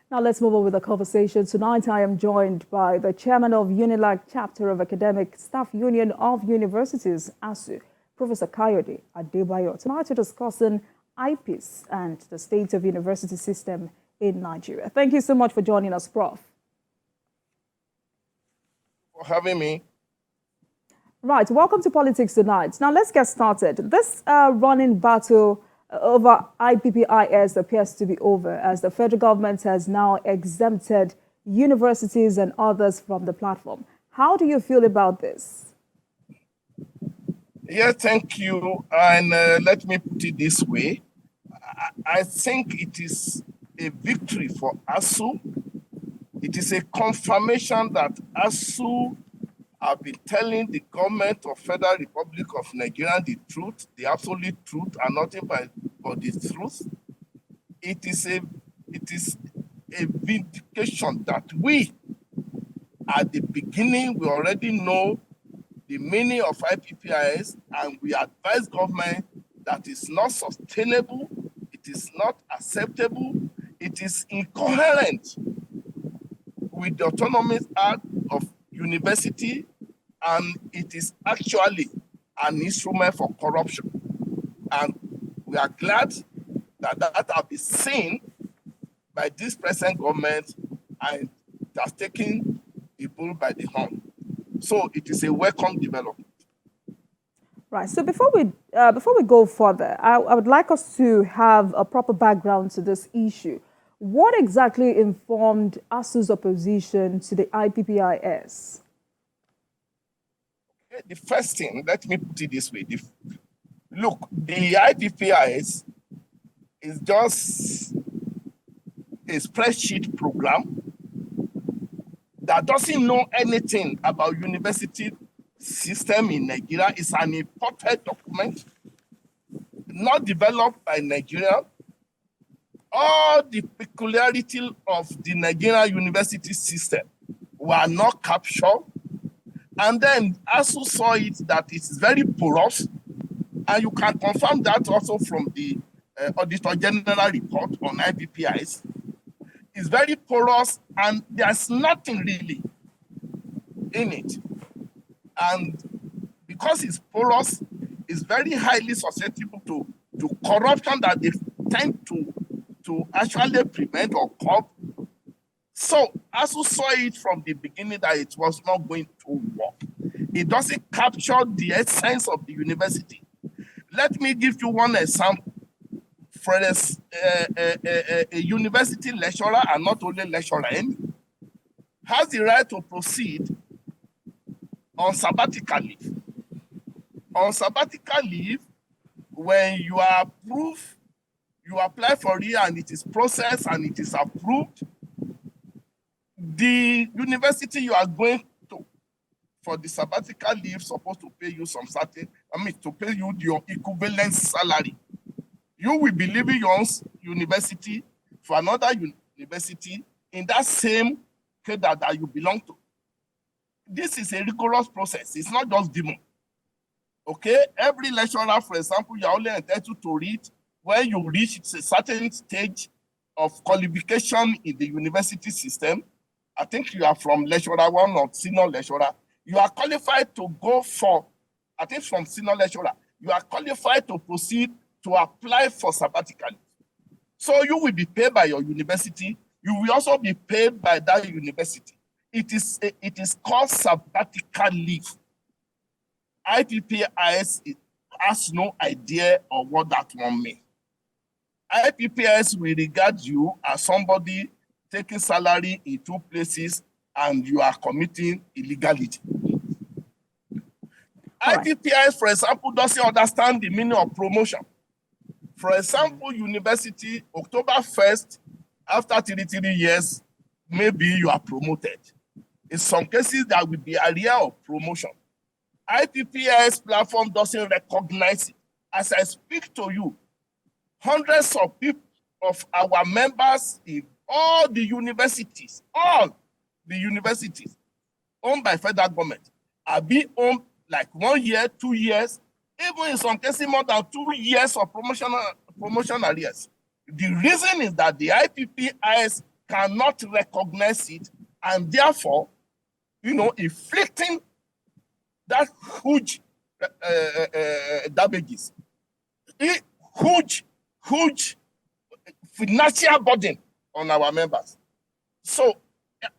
Now let's move on with the conversation. Tonight I am joined by the chairman of UNILAG chapter of Academic Staff Union of Universities, ASU, Professor Kayode Adebayo. Tonight we're discussing IPPIS and the state of university system in Nigeria. Thank you so much for joining us, Prof. For having me. Right, welcome to Politics Tonight. Now let's get started. This running battle over IPPIS appears to be over, as the federal government has now exempted universities and others from the platform. How do you feel about this? Yeah, thank you. And let me put it this way. I think it is a victory for ASU. It is a confirmation that ASU have been telling the government of Federal Republic of Nigeria the truth, the absolute truth, and nothing but the truth. It is a vindication that we, at the beginning, we already know the meaning of IPPIS, and we advise government that it's not sustainable, it is not acceptable, it is incoherent with the Autonomous Act of University, and it is actually an instrument for corruption. And we are glad that that has been seen by this present government, and it has taken the bull by the horn. So it is a welcome development. Right. So before we go further, I would like us to have a proper background to this issue. What exactly informed ASU's opposition to the IPPIS? The first thing, let me put it this way. Look, the IPPIS is just a spreadsheet program that doesn't know anything about university system in Nigeria. It's an imported document, not developed by Nigeria. All the peculiarities of the Nigerian university system were not captured. And then ASU saw it that it's very porous, and you can confirm that also from the Auditor General report on IPPIS. It's very porous, and there's nothing really in it. And because it's porous, it's very highly susceptible to corruption that they tend to actually prevent or curb. So ASU saw it from the beginning that it was not going to work. It doesn't capture the essence of the university. Let me give you one example. For a university lecturer, and not only lecturer, has the right to proceed on sabbatical leave. On sabbatical leave, when you are approved, you apply for it and it is processed and it is approved, the university you are going to for the sabbatical leave supposed to pay you to pay you your equivalent salary. You will be leaving your own university for another university in that same cadre that you belong to. This is a rigorous process. It's not just demo. Okay? Every lecturer, for example, you are only entitled to read when you reach a certain stage of qualification in the university system. I think you are from lecturer 1 or senior lecturer. You are qualified to go for, I think from senior lecturer, you are qualified to proceed to apply for sabbatical. So you will be paid by your university. You will also be paid by that university. It is called sabbatical leave. IPPIS has no idea of what that one means. IPPIS will regard you as somebody taking salary in two places and you are committing illegality. Right. IPPIS, for example, doesn't understand the meaning of promotion. For example, university, October 1st, after 33 years, maybe you are promoted. In some cases, there will be a area of promotion. IPPIS platform doesn't recognize it. As I speak to you, hundreds of people, of our members in all the universities owned by federal government are being owned like 1 year, 2 years, even in some cases more than 2 years of promotional arrears. The reason is that the IPPIS cannot recognize it, and therefore, inflicting that huge damages, huge financial burden on our members. So,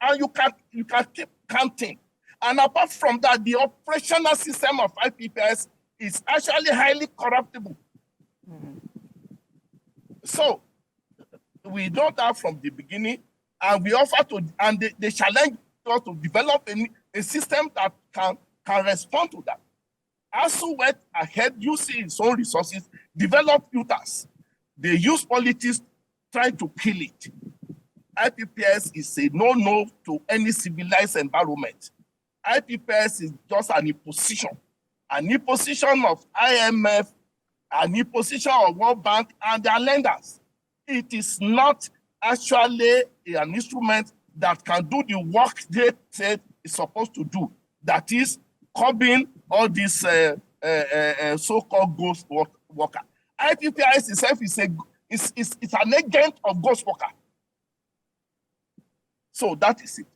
and you can keep counting. And apart from that, the operational system of IPPIS is actually highly corruptible. So we know that from the beginning, and we offer to, and they challenge us to develop a system that can respond to that. ASU went ahead using its own resources, developed UTAS. They use politics trying to kill it. IPPIS is a no-no to any civilized environment. IPPIS is just an imposition of IMF, an imposition of World Bank and their lenders. It is not actually an instrument that can do the work they said it's supposed to do. That is curbing all these so-called ghost worker. IPPIS itself is an agent of ghost worker. So that is it.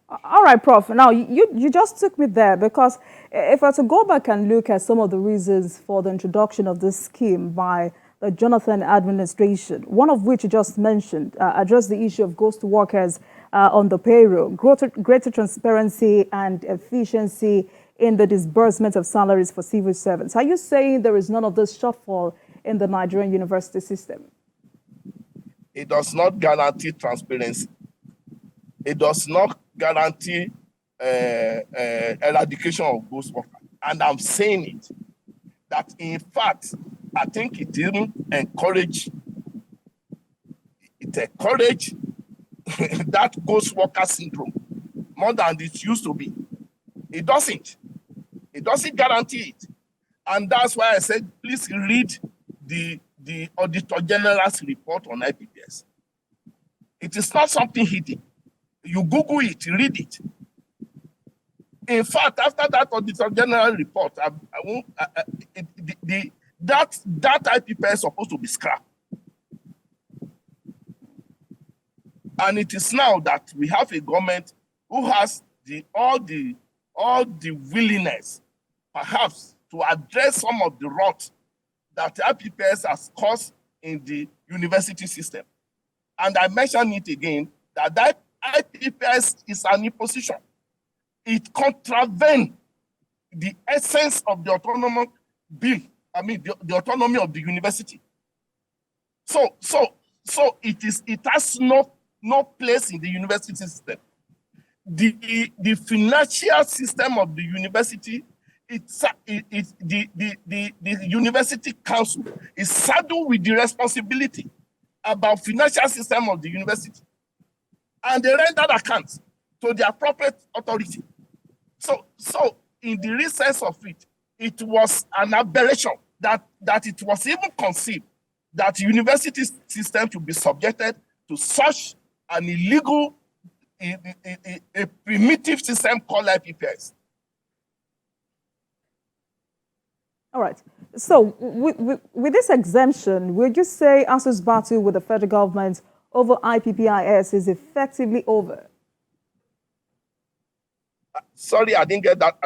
All right, Prof. Now, you just took me there, because if I were to go back and look at some of the reasons for the introduction of this scheme by the Jonathan administration, one of which you just mentioned, addressed the issue of ghost workers on the payroll, greater transparency and efficiency in the disbursement of salaries for civil servants. Are you saying there is none of this shortfall in the Nigerian university system? It does not guarantee transparency. It does not guarantee eradication of ghost workers. And I'm saying it, that in fact, I think it didn't encourage that ghost worker syndrome more than it used to be. It doesn't guarantee it. And that's why I said, please read the Auditor General's report on IPPIS. It is not something hidden. You Google it, read it. In fact, after that Auditor General report, that IPPIS is supposed to be scrapped. And it is now that we have a government who has all the willingness, perhaps, to address some of the rot that IPPIS has caused in the university system. And I mentioned it again, that IPPIS is an imposition. It contravenes the essence of the autonomous bill, the autonomy of the university. So it has no place in the university system. The financial system of the university, the university council is saddled with the responsibility about financial system of the university, and they render accounts to the appropriate authority. So in the recess of it, it was an aberration that it was even conceived that the university system should be subjected to such an illegal, a primitive system called IPPIS. All right. So with this exemption, would you say ASU's battle with the federal government over IPPIS is effectively over? Sorry, I didn't get that.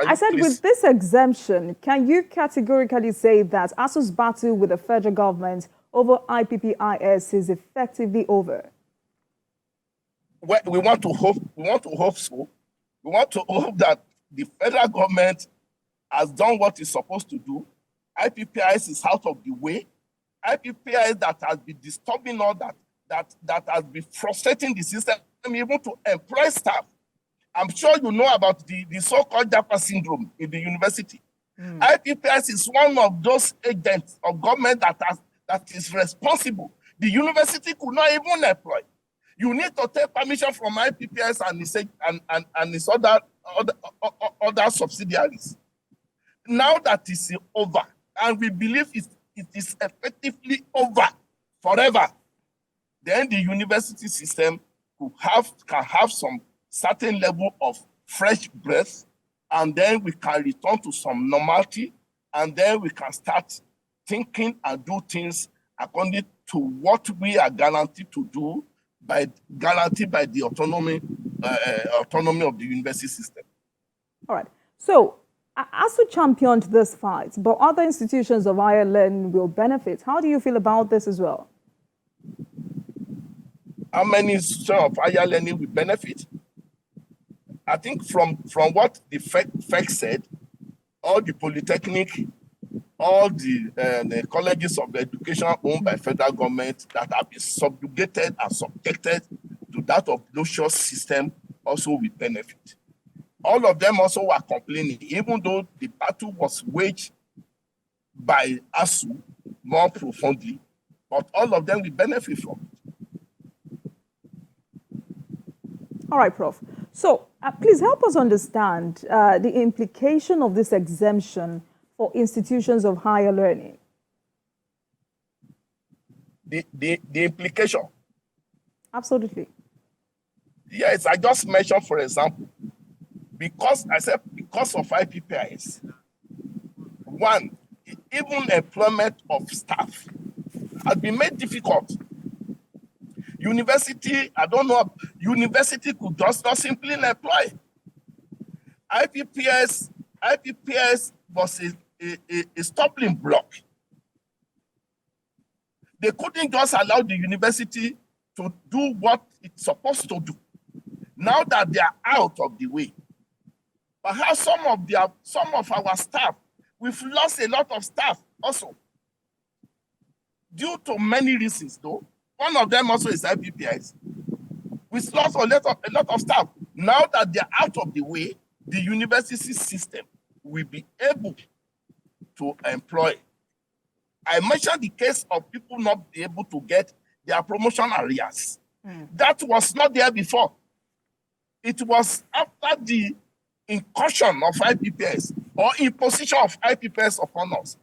I said, with this exemption, can you categorically say that ASU's battle with the federal government over IPPIS is effectively over? Well, we want to hope so. We want to hope that the federal government has done what it's supposed to do. IPPIS is out of the way. IPPIS that has been disturbing all that has been frustrating the system, even to employ staff. I'm sure you know about the so-called Japa syndrome in the university. IPPIS is one of those agents of government that is responsible. The university could not even employ. You need to take permission from IPPIS and its other subsidiaries. Now that is over, and we believe it is effectively over forever, then the university system can have some certain level of fresh breath, and then we can return to some normality, and then we can start thinking and do things according to what we are guaranteed to do guaranteed by the autonomy of the university system. All right. So, ASU championed this fight, but other institutions of higher learning will benefit. How do you feel about this as well? How many institutions of higher learning will benefit? I think from what the FEC said, all the polytechnic, all the colleges of education owned by federal government that have been subjugated and subjected to that of Lucius system also will benefit. All of them also were complaining, even though the battle was waged by ASU more profoundly, but all of them will benefit from it. All right, Prof. So please help us understand the implication of this exemption for institutions of higher learning. The implication? Absolutely. Yes, I just mentioned, for example, because of IPPIS, one, even employment of staff has been made difficult. University, I don't know, university could just not simply employ. IPPIS was a stumbling block. They couldn't just allow the university to do what it's supposed to do. Now that they are out of the way, perhaps some of our staff, we've lost a lot of staff also, due to many reasons though. One of them also is IPPIS. We've lost a lot of staff. Now that they're out of the way, the university system will be able to employ. I mentioned the case of people not being able to get their promotion arrears. That was not there before. It was after the incursion of IPPIS or imposition of IPPIS upon us